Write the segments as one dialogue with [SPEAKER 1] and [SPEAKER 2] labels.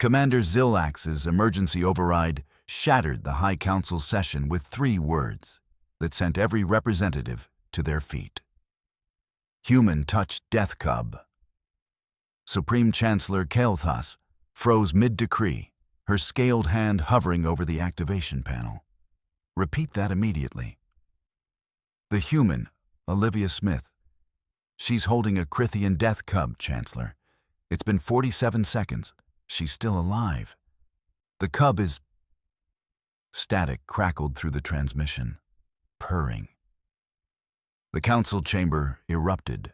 [SPEAKER 1] Commander Zillax's emergency override shattered the High Council's session with 3 words that sent every representative to their feet. Human touched Death Cub. Supreme Chancellor Kael'thas froze mid-decree, her scaled hand hovering over the activation panel. Repeat that immediately. The human, Olivia Smith. She's holding a Crithian Death Cub, Chancellor. It's been 47 seconds. She's still alive. The cub is... Static crackled through the transmission. Purring. The council chamber erupted.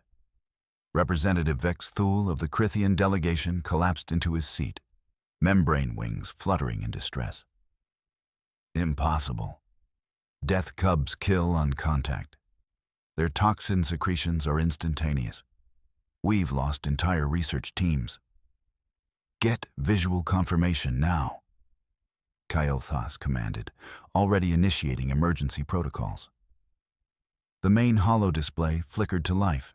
[SPEAKER 1] Representative Vex Thule of the Crithian delegation collapsed into his seat, membrane wings fluttering in distress. Impossible. Death cubs kill on contact. Their toxin secretions are instantaneous. We've lost entire research teams. Get visual confirmation now, Kael'thas commanded, already initiating emergency protocols. The main holo display flickered to life,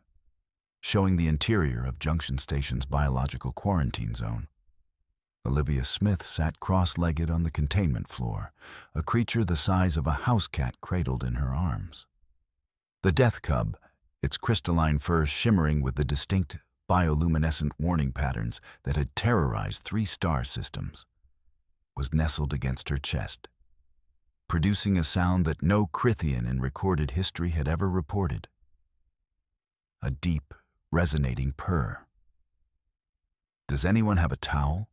[SPEAKER 1] showing the interior of Junction Station's biological quarantine zone. Olivia Smith sat cross-legged on the containment floor, a creature the size of a house cat cradled in her arms. The Death Cub, its crystalline fur shimmering with the distinct bioluminescent warning patterns that had terrorized 3 star systems, was nestled against her chest, producing a sound that no Crithian in recorded history had ever reported. A deep, resonating purr. Does anyone have a towel?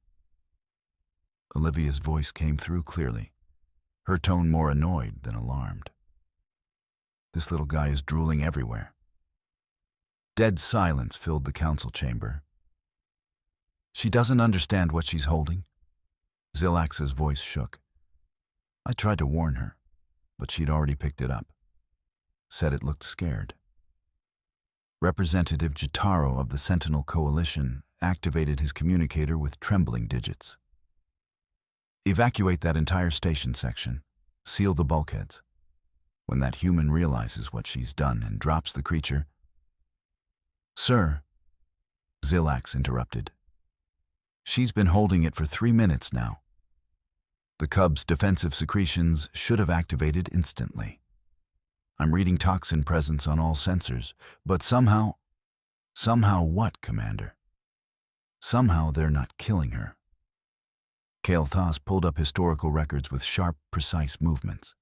[SPEAKER 1] Olivia's voice came through clearly, her tone more annoyed than alarmed. This little guy is drooling everywhere. Dead silence filled the council chamber. She doesn't understand what she's holding. Zillax's voice shook. I tried to warn her, but she'd already picked it up. Said it looked scared. Representative Jitaro of the Sentinel Coalition activated his communicator with trembling digits. Evacuate that entire station section. Seal the bulkheads. When that human realizes what she's done and drops the creature... Sir, Zillax interrupted. She's been holding it for 3 minutes now. The cub's defensive secretions should have activated instantly. I'm reading toxin presence on all sensors, but somehow... Somehow what, Commander? Somehow they're not killing her. Kael'thas pulled up historical records with sharp, precise movements.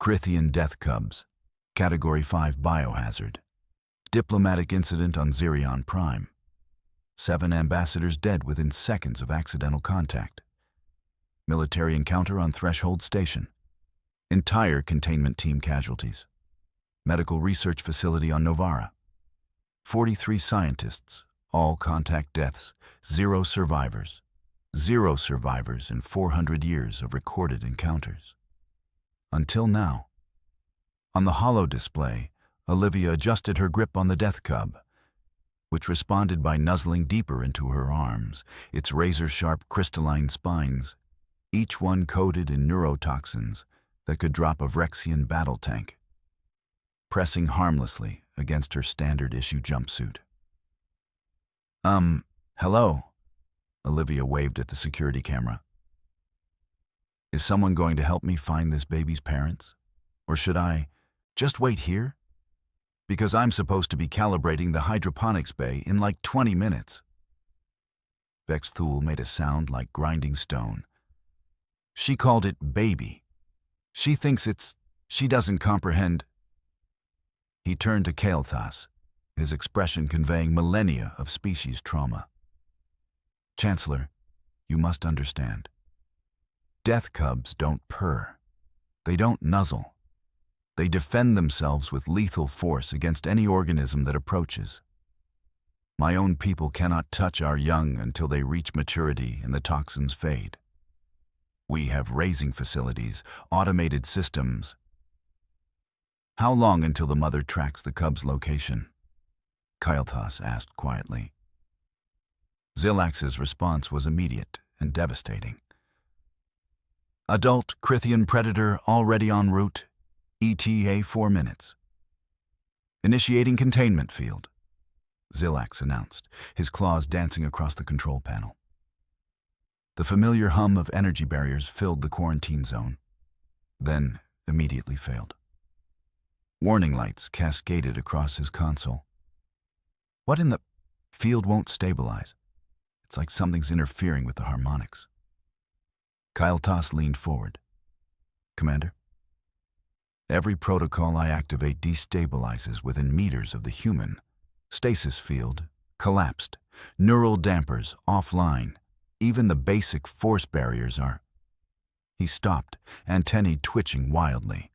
[SPEAKER 1] Crithian Death Cubs, Category 5 Biohazard. Diplomatic incident on Xerion Prime. 7 ambassadors dead within seconds of accidental contact. Military encounter on Threshold Station. Entire containment team casualties. Medical research facility on Novara. 43 scientists, all contact deaths, 0 survivors. 0 survivors in 400 years of recorded encounters. Until now. On the holo display, Olivia adjusted her grip on the Death Cub, which responded by nuzzling deeper into her arms, its razor-sharp crystalline spines, each one coated in neurotoxins that could drop a Vrexian battle tank, pressing harmlessly against her standard-issue jumpsuit. Hello? Olivia waved at the security camera. Is someone going to help me find this baby's parents? Or should I just wait here? Because I'm supposed to be calibrating the hydroponics bay in like 20 minutes. Vex Thule made a sound like grinding stone. She called it baby. She thinks she doesn't comprehend. He turned to Kael'thas, his expression conveying millennia of species trauma. Chancellor, you must understand. Death cubs don't purr. They don't nuzzle. They defend themselves with lethal force against any organism that approaches. My own people cannot touch our young until they reach maturity and the toxins fade. We have raising facilities, automated systems. How long until the mother tracks the cub's location? Kael'thas asked quietly. Zillax's response was immediate and devastating. Adult Crithian predator already en route. ETA 4 minutes. Initiating containment field, Zillax announced, his claws dancing across the control panel. The familiar hum of energy barriers filled the quarantine zone, then immediately failed. Warning lights cascaded across his console. What in the field won't stabilize? It's like something's interfering with the harmonics. Kyle Toss leaned forward. Commander? Every protocol I activate destabilizes within meters of the human. Stasis field collapsed. Neural dampers offline. Even the basic force barriers are... He stopped, antennae twitching wildly.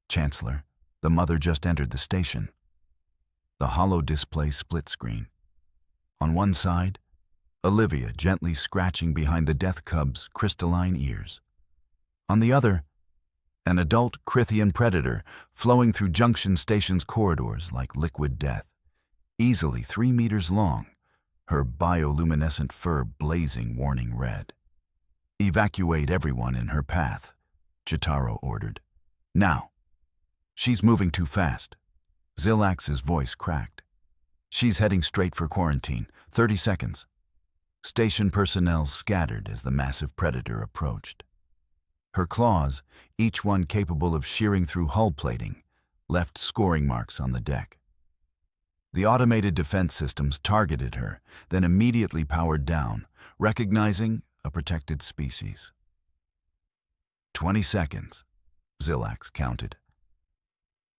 [SPEAKER 1] Chancellor, the mother just entered the station. The hollow display split screen. On one side, Olivia gently scratching behind the death cub's crystalline ears. On the other, an adult Crithian predator flowing through Junction Station's corridors like liquid death, easily 3 meters long, her bioluminescent fur blazing warning red. Evacuate everyone in her path, Chitaro ordered. Now. She's moving too fast. Zilax's voice cracked. She's heading straight for quarantine. 30 seconds. Station personnel scattered as the massive predator approached. Her claws, each one capable of shearing through hull plating, left scoring marks on the deck. The automated defense systems targeted her, then immediately powered down, recognizing a protected species. 20 seconds, Zilax counted.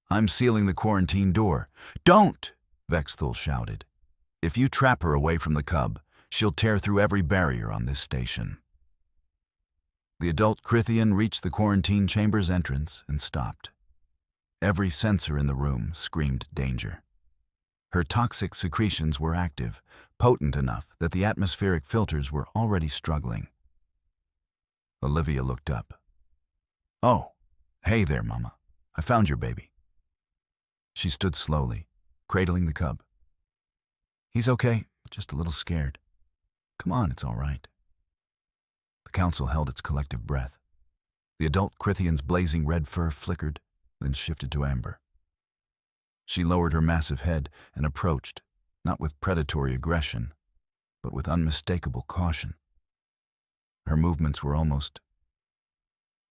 [SPEAKER 1] I'm sealing the quarantine door. Don't! Vexthul shouted. If you trap her away from the cub, she'll tear through every barrier on this station. The adult Crithian reached the quarantine chamber's entrance and stopped. Every sensor in the room screamed danger. Her toxic secretions were active, potent enough that the atmospheric filters were already struggling. Olivia looked up. Oh, hey there, Mama. I found your baby. She stood slowly, cradling the cub. He's okay, just a little scared. Come on, it's all right. The council held its collective breath. The adult Crithian's blazing red fur flickered, then shifted to amber. She lowered her massive head and approached, not with predatory aggression, but with unmistakable caution. Her movements were almost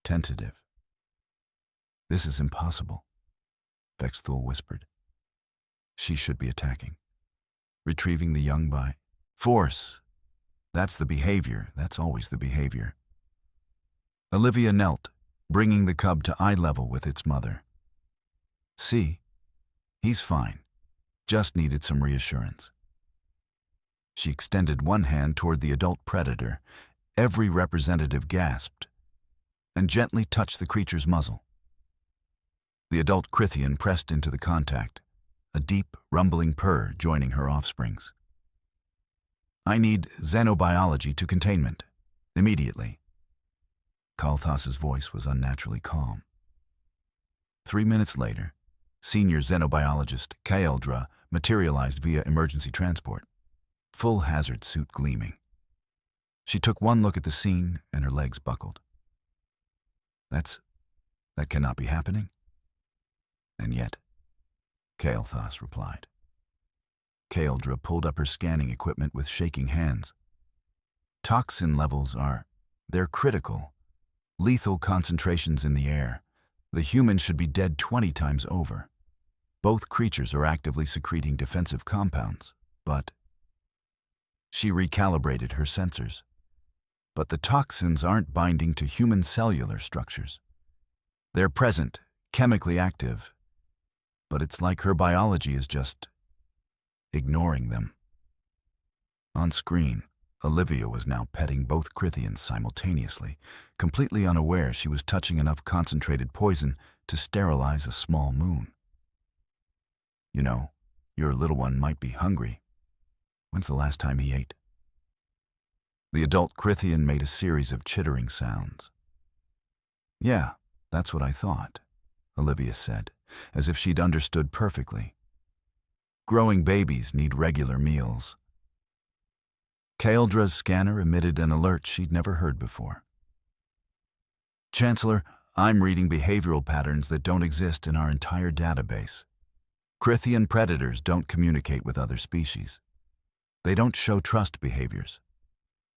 [SPEAKER 1] tentative. This is impossible, Vexthul whispered. She should be attacking, retrieving the young by force. That's the behavior. That's always the behavior. Olivia knelt, bringing the cub to eye level with its mother. See, he's fine. Just needed some reassurance. She extended one hand toward the adult predator. Every representative gasped and gently touched the creature's muzzle. The adult Crithian pressed into the contact, a deep, rumbling purr joining her offsprings. I need xenobiology to containment, immediately. Kalthas's voice was unnaturally calm. 3 minutes later, senior xenobiologist Kaeldra materialized via emergency transport, full hazard suit gleaming. She took one look at the scene and her legs buckled. That cannot be happening. And yet, Kael'thas replied. Kaeldra pulled up her scanning equipment with shaking hands. Toxin levels they're critical. Lethal concentrations in the air. The human should be dead 20 times over. Both creatures are actively secreting defensive compounds, but... She recalibrated her sensors. But the toxins aren't binding to human cellular structures. They're present, chemically active, but it's like her biology is just ignoring them. On screen, Olivia was now petting both Crithians simultaneously, completely unaware she was touching enough concentrated poison to sterilize a small moon. You know, your little one might be hungry. When's the last time he ate? The adult Crithian made a series of chittering sounds. Yeah, that's what I thought, Olivia said, as if she'd understood perfectly. Growing babies need regular meals. Kaeldra's scanner emitted an alert she'd never heard before. Chancellor, I'm reading behavioral patterns that don't exist in our entire database. Crithian predators don't communicate with other species. They don't show trust behaviors.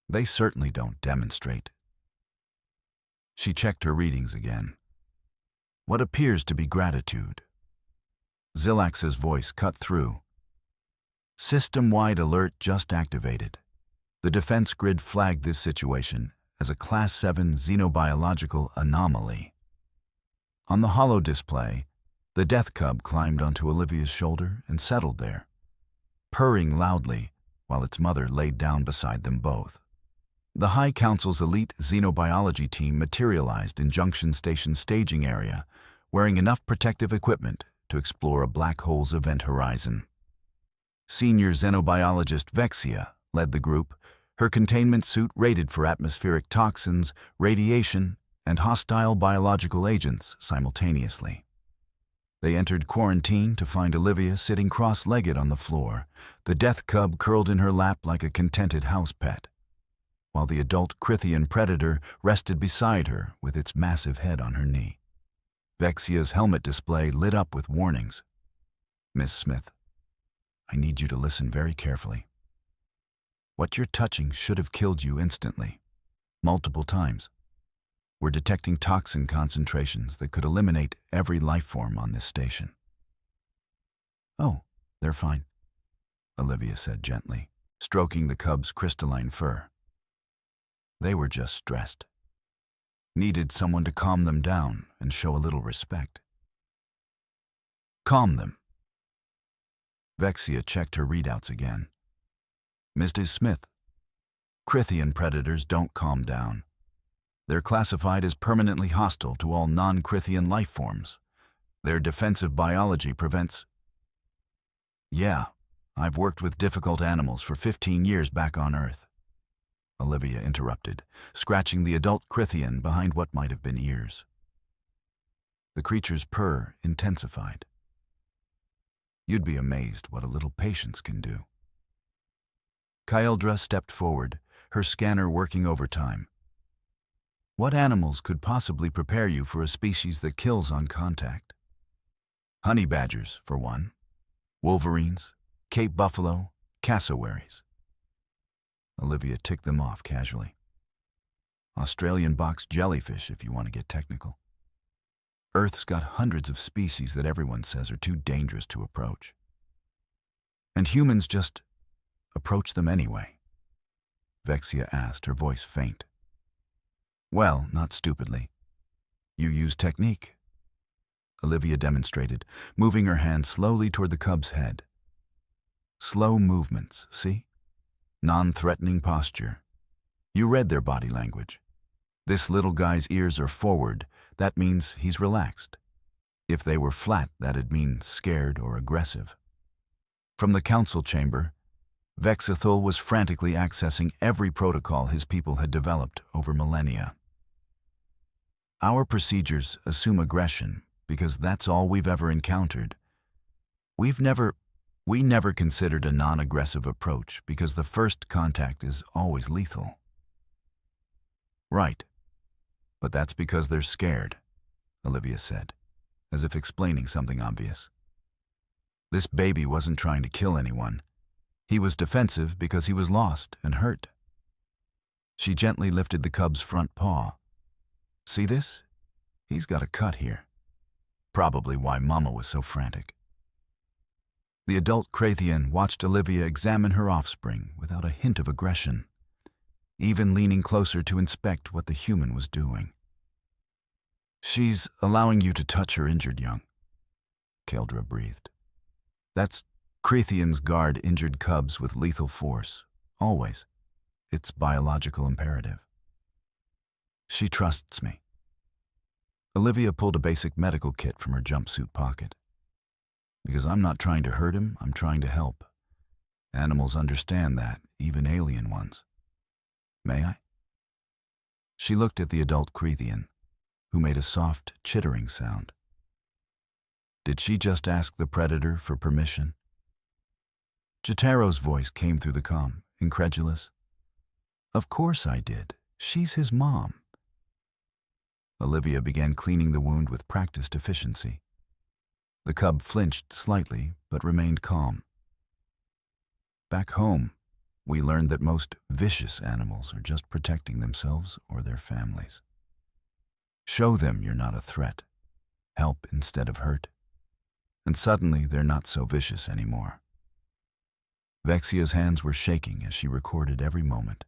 [SPEAKER 1] They certainly don't demonstrate. She checked her readings again. What appears to be gratitude. Zilax's voice cut through. System-wide alert just activated. The defense grid flagged this situation as a Class 7 xenobiological anomaly. On the holo display, the death cub climbed onto Olivia's shoulder and settled there, purring loudly while its mother laid down beside them both. The High Council's elite xenobiology team materialized in Junction Station's staging area, wearing enough protective equipment to explore a black hole's event horizon. Senior xenobiologist Vexia led the group, her containment suit rated for atmospheric toxins, radiation, and hostile biological agents simultaneously. They entered quarantine to find Olivia sitting cross-legged on the floor, the death cub curled in her lap like a contented house pet, while the adult Crithian predator rested beside her with its massive head on her knee. Vexia's helmet display lit up with warnings. Miss Smith, I need you to listen very carefully. What you're touching should have killed you instantly, multiple times. We're detecting toxin concentrations that could eliminate every life form on this station. Oh, they're fine, Olivia said gently, stroking the cub's crystalline fur. They were just stressed. Needed someone to calm them down and show a little respect. Calm them. Vexia checked her readouts again. Mrs. Smith, Crithian predators don't calm down. They're classified as permanently hostile to all non-Crithian life forms. Their defensive biology prevents... Yeah, I've worked with difficult animals for 15 years back on Earth. Olivia interrupted, scratching the adult Crithian behind what might have been ears. The creature's purr intensified. You'd be amazed what a little patience can do. Kyldra stepped forward, her scanner working overtime. What animals could possibly prepare you for a species that kills on contact? Honey badgers, for one. Wolverines, Cape buffalo, cassowaries. Olivia ticked them off casually. Australian box jellyfish, if you want to get technical. Earth's got hundreds of species that everyone says are too dangerous to approach. And humans just approach them anyway. Vexia asked, her voice faint. Well, not stupidly. You use technique. Olivia demonstrated, moving her hand slowly toward the cub's head. Slow movements, see? Non-threatening posture. You read their body language. This little guy's ears are forward. That means he's relaxed. If they were flat, that'd mean scared or aggressive. From the council chamber, Vexithul was frantically accessing every protocol his people had developed over millennia. Our procedures assume aggression because that's all we've ever encountered. We never considered a non-aggressive approach because the first contact is always lethal. Right. But that's because they're scared, Olivia said, as if explaining something obvious. This baby wasn't trying to kill anyone. He was defensive because he was lost and hurt. She gently lifted the cub's front paw. See this? He's got a cut here. Probably why Mama was so frantic. The adult Crathian watched Olivia examine her offspring without a hint of aggression, even leaning closer to inspect what the human was doing. She's allowing you to touch her injured young, Kyldra breathed. That's Crethians guard injured cubs with lethal force, always. It's biological imperative. She trusts me. Olivia pulled a basic medical kit from her jumpsuit pocket. Because I'm not trying to hurt him, I'm trying to help. Animals understand that, even alien ones. May I? She looked at the adult Crethian, who made a soft, chittering sound. Did she just ask the predator for permission? Jataro's voice came through the comm, incredulous. Of course I did. She's his mom. Olivia began cleaning the wound with practiced efficiency. The cub flinched slightly, but remained calm. Back home, We learned that most vicious animals are just protecting themselves or their families. Show them you're not a threat. Help instead of hurt. And suddenly they're not so vicious anymore. Vexia's hands were shaking as she recorded every moment.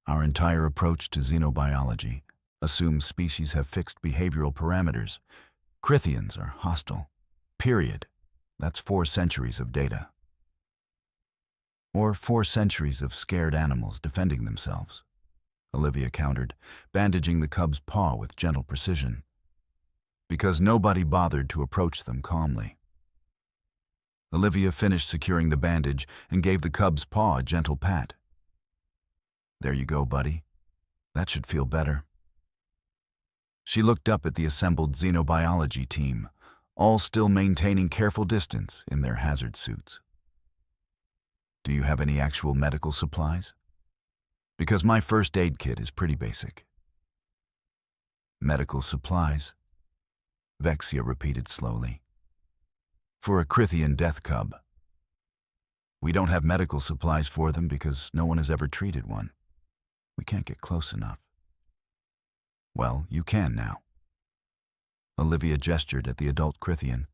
[SPEAKER 1] Our entire approach to xenobiology assumes species have fixed behavioral parameters. Crithians are hostile. Period. That's 4 centuries of data. Or 4 centuries of scared animals defending themselves, Olivia countered, bandaging the cub's paw with gentle precision. Because nobody bothered to approach them calmly. Olivia finished securing the bandage and gave the cub's paw a gentle pat. There you go, buddy. That should feel better. She looked up at the assembled xenobiology team, all still maintaining careful distance in their hazard suits. Do you have any actual medical supplies? Because my first aid kit is pretty basic. Medical supplies? Vexia repeated slowly. For a Crithian death cub. We don't have medical supplies for them because no one has ever treated one. We can't get close enough. Well, you can now. Olivia gestured at the adult Crithian.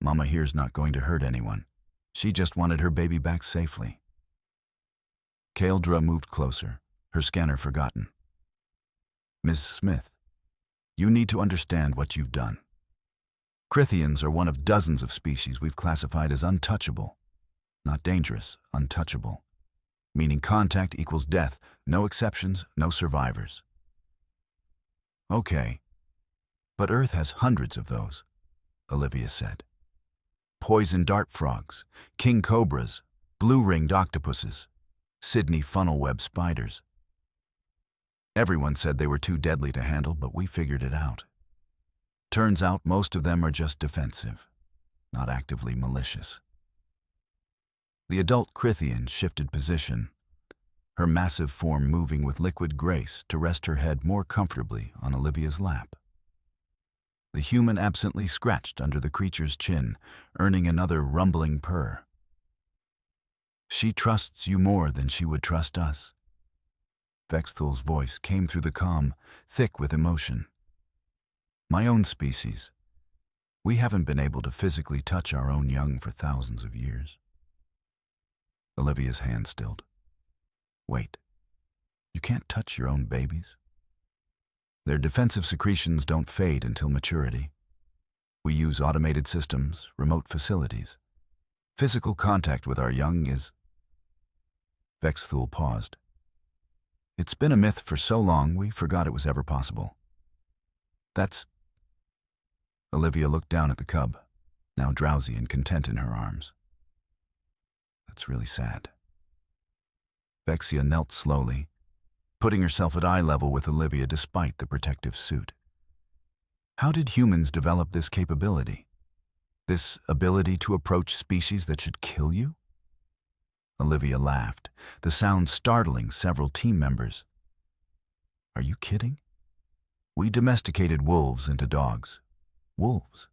[SPEAKER 1] Mama here's not going to hurt anyone. She just wanted her baby back safely. Kaeldra moved closer, her scanner forgotten. Ms. Smith, you need to understand what you've done. Crithians are one of dozens of species we've classified as untouchable. Not dangerous, untouchable. Meaning contact equals death, no exceptions, no survivors. Okay, but Earth has hundreds of those, Olivia said. Poison dart frogs, king cobras, blue-ringed octopuses, Sydney funnel-web spiders. Everyone said they were too deadly to handle, but we figured it out. Turns out most of them are just defensive, not actively malicious. The adult Crithian shifted position, her massive form moving with liquid grace to rest her head more comfortably on Olivia's lap. The human absently scratched under the creature's chin, earning another rumbling purr. She trusts you more than she would trust us. Vexthul's voice came through the calm, thick with emotion. My own species. We haven't been able to physically touch our own young for thousands of years. Olivia's hand stilled. Wait, you can't touch your own babies? Their defensive secretions don't fade until maturity. We use automated systems, remote facilities. Physical contact with our young is... Vexthul paused. It's been a myth for so long we forgot it was ever possible. That's... Olivia looked down at the cub, now drowsy and content in her arms. That's really sad. Vexia knelt slowly, putting herself at eye level with Olivia despite the protective suit. How did humans develop this capability? This ability to approach species that should kill you? Olivia laughed, the sound startling several team members. Are you kidding? We domesticated wolves into dogs. Wolves.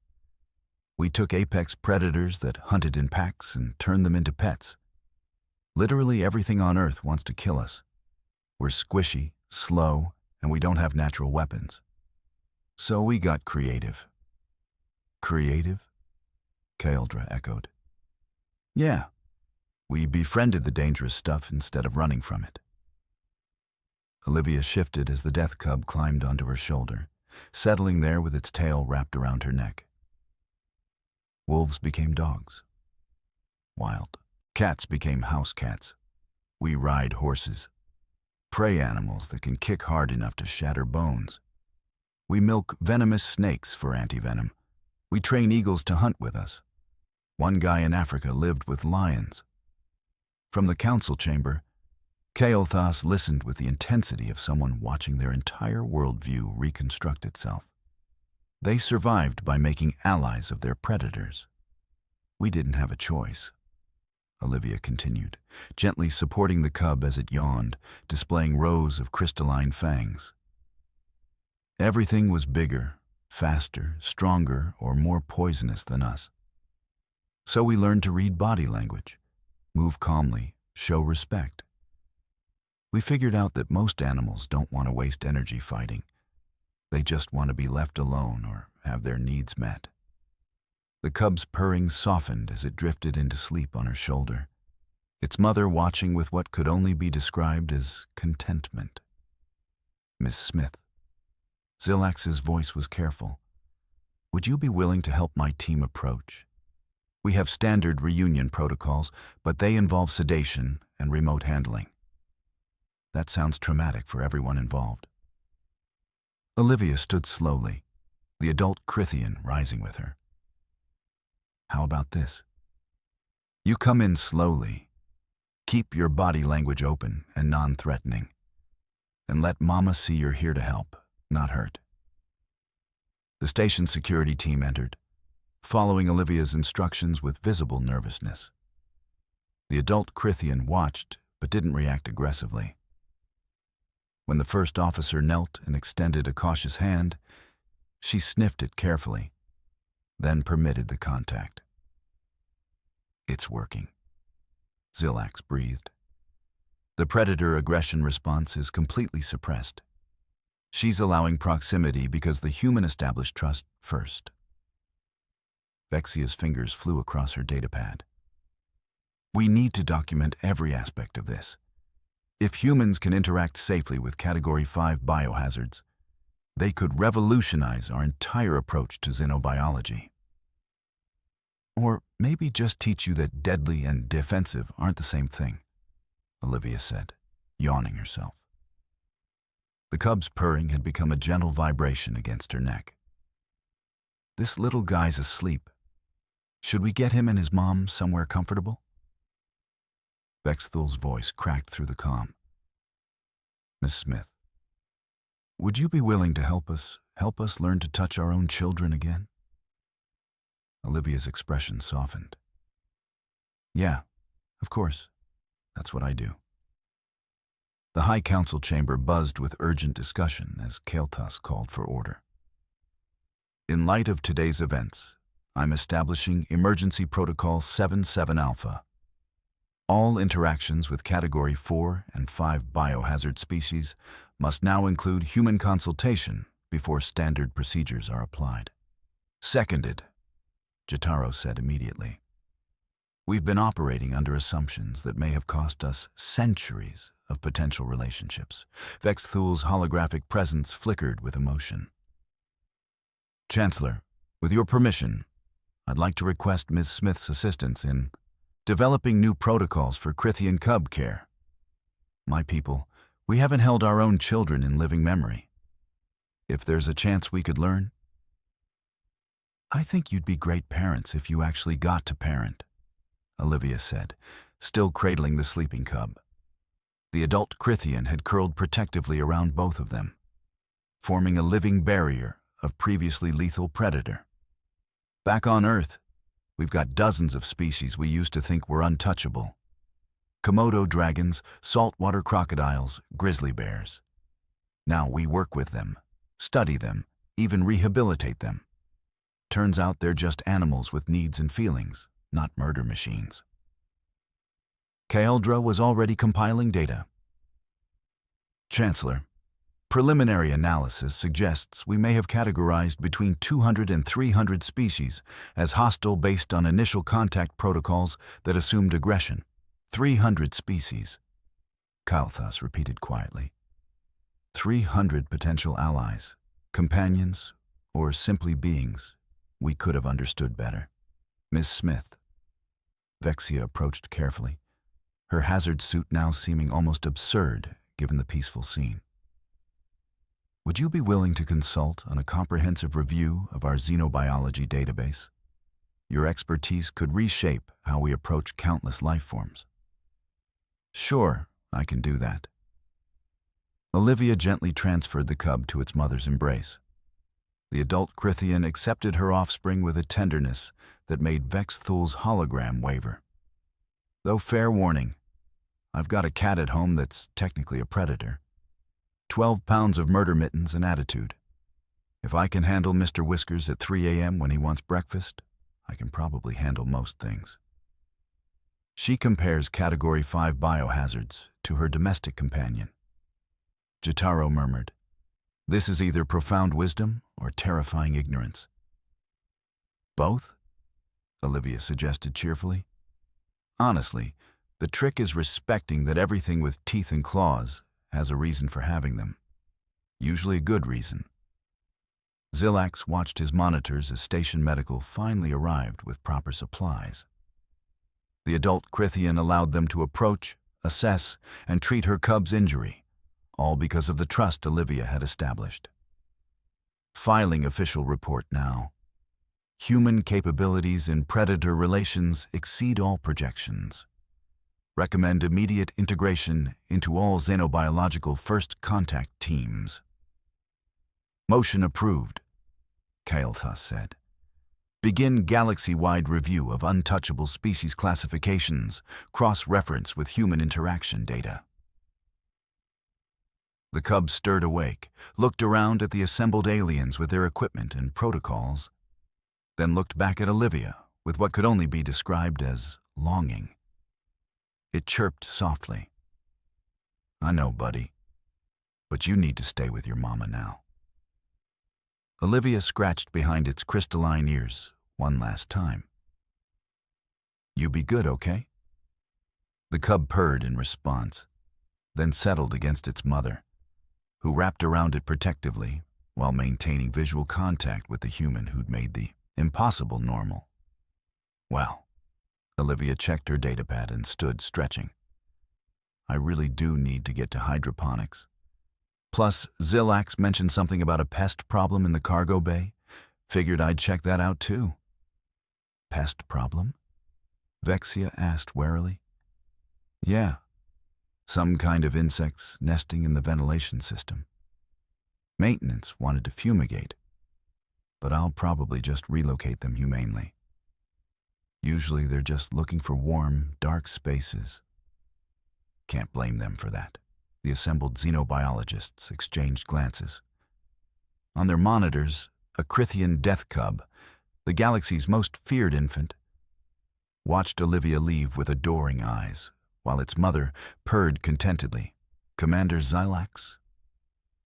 [SPEAKER 1] We took apex predators that hunted in packs and turned them into pets. Literally everything on Earth wants to kill us. We're squishy, slow, and we don't have natural weapons. So we got creative. Creative? Kaeldra echoed. Yeah. We befriended the dangerous stuff instead of running from it. Olivia shifted as the death cub climbed onto her shoulder, settling there with its tail wrapped around her neck. Wolves became dogs. Wild. Cats became house cats. We ride horses. Prey animals that can kick hard enough to shatter bones. We milk venomous snakes for antivenom. We train eagles to hunt with us. One guy in Africa lived with lions. From the council chamber, Kael'thas listened with the intensity of someone watching their entire worldview reconstruct itself. They survived by making allies of their predators. We didn't have a choice. Olivia continued, gently supporting the cub as it yawned, displaying rows of crystalline fangs. Everything was bigger, faster, stronger, or more poisonous than us. So we learned to read body language, move calmly, show respect. We figured out that most animals don't want to waste energy fighting. They just want to be left alone or have their needs met. The cub's purring softened as it drifted into sleep on her shoulder, its mother watching with what could only be described as contentment. Miss Smith. Zilax's voice was careful. Would you be willing to help my team approach? We have standard reunion protocols, but they involve sedation and remote handling. That sounds traumatic for everyone involved. Olivia stood slowly, the adult Crithian rising with her. How about this? You come in slowly. Keep your body language open and non-threatening. And let Mama see you're here to help, not hurt. The station security team entered, following Olivia's instructions with visible nervousness. The adult Crithian watched but didn't react aggressively. When the first officer knelt and extended a cautious hand, she sniffed it carefully, then permitted the contact. It's working. Zilax breathed. The predator aggression response is completely suppressed. She's allowing proximity because the human established trust first. Vexia's fingers flew across her datapad. We need to document every aspect of this. If humans can interact safely with Category 5 biohazards, they could revolutionize our entire approach to xenobiology. Or maybe just teach you that deadly and defensive aren't the same thing, Olivia said, yawning herself. The cub's purring had become a gentle vibration against her neck. This little guy's asleep. Should we get him and his mom somewhere comfortable? Vexthul's voice cracked through the comm. Miss Smith, would you be willing to help us learn to touch our own children again? Olivia's expression softened. Yeah, of course. That's what I do. The High Council chamber buzzed with urgent discussion as Kael'thas called for order. In light of today's events, I'm establishing Emergency Protocol 77 Alpha. All interactions with Category 4 and 5 biohazard species must now include human consultation before standard procedures are applied. Seconded, Jotaro said immediately. We've been operating under assumptions that may have cost us centuries of potential relationships. Vexthul's holographic presence flickered with emotion. Chancellor, with your permission, I'd like to request Ms. Smith's assistance in developing new protocols for Crithian cub care. My people, we haven't held our own children in living memory. If there's a chance we could learn, I think you'd be great parents if you actually got to parent, Olivia said, still cradling the sleeping cub. The adult Crithian had curled protectively around both of them, forming a living barrier of previously lethal predator. Back on Earth, we've got dozens of species we used to think were untouchable. Komodo dragons, saltwater crocodiles, grizzly bears. Now we work with them, study them, even rehabilitate them. Turns out they're just animals with needs and feelings, not murder machines. Kaeldra was already compiling data. Chancellor, preliminary analysis suggests we may have categorized between 200 and 300 species as hostile based on initial contact protocols that assumed aggression. 300 species, Kael'thas repeated quietly. 300 potential allies, companions, or simply beings we could have understood better. Ms. Smith. Vexia approached carefully, her hazard suit now seeming almost absurd given the peaceful scene. Would you be willing to consult on a comprehensive review of our xenobiology database? Your expertise could reshape how we approach countless life forms. Sure, I can do that. Olivia gently transferred the cub to its mother's embrace. The adult Crithian accepted her offspring with a tenderness that made Vexthul's hologram waver. Though fair warning, I've got a cat at home that's technically a predator. 12 pounds of murder mittens and attitude. If I can handle Mr. Whiskers at 3 a.m. when he wants breakfast, I can probably handle most things. She compares Category 5 biohazards to her domestic companion. Jotaro murmured, "This is either profound wisdom or terrifying ignorance." "Both?" Olivia suggested cheerfully. "Honestly, the trick is respecting that everything with teeth and claws has a reason for having them. Usually a good reason." Zilax watched his monitors as Station Medical finally arrived with proper supplies. The adult Crithian allowed them to approach, assess, and treat her cub's injury, all because of the trust Olivia had established. Filing official report now. Human capabilities in predator relations exceed all projections. Recommend immediate integration into all xenobiological first contact teams. Motion approved, Kael'thas said. Begin galaxy-wide review of untouchable species classifications, cross-reference with human interaction data. The cub stirred awake, looked around at the assembled aliens with their equipment and protocols, then looked back at Olivia with what could only be described as longing. It chirped softly. "I know, buddy, but you need to stay with your mama now." Olivia scratched behind its crystalline ears one last time. "You be good, okay?" The cub purred in response, then settled against its mother, who wrapped around it protectively while maintaining visual contact with the human who'd made the impossible normal. "Well," Olivia checked her datapad and stood stretching. "I really do need to get to hydroponics. Plus, Zilax mentioned something about a pest problem in the cargo bay. Figured I'd check that out too." "Pest problem?" Vexia asked warily. "Yeah, some kind of insects nesting in the ventilation system. Maintenance wanted to fumigate, but I'll probably just relocate them humanely. Usually they're just looking for warm, dark spaces." Can't blame them for that. The assembled xenobiologists exchanged glances. On their monitors, a Crithian death cub, the galaxy's most feared infant, watched Olivia leave with adoring eyes, while its mother purred contentedly. "Commander Zilax?"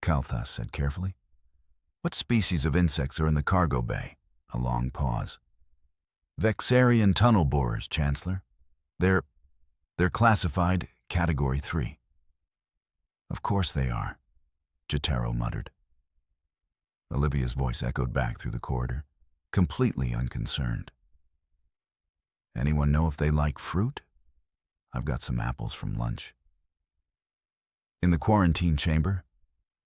[SPEAKER 1] Kael'thas said carefully. "What species of insects are in the cargo bay?" A long pause. "Vexarian tunnel borers, Chancellor. They're classified Category 3. "Of course they are," Jotaro muttered. Olivia's voice echoed back through the corridor, completely unconcerned. "Anyone know if they like fruit? I've got some apples from lunch." In the quarantine chamber,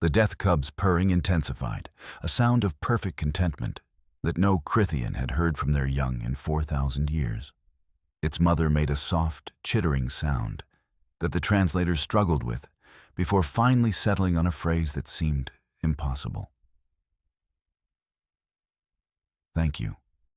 [SPEAKER 1] the death cub's purring intensified, a sound of perfect contentment that no Crithian had heard from their young in 4,000 years. Its mother made a soft, chittering sound that the translators struggled with before finally settling on a phrase that seemed impossible. "Thank you."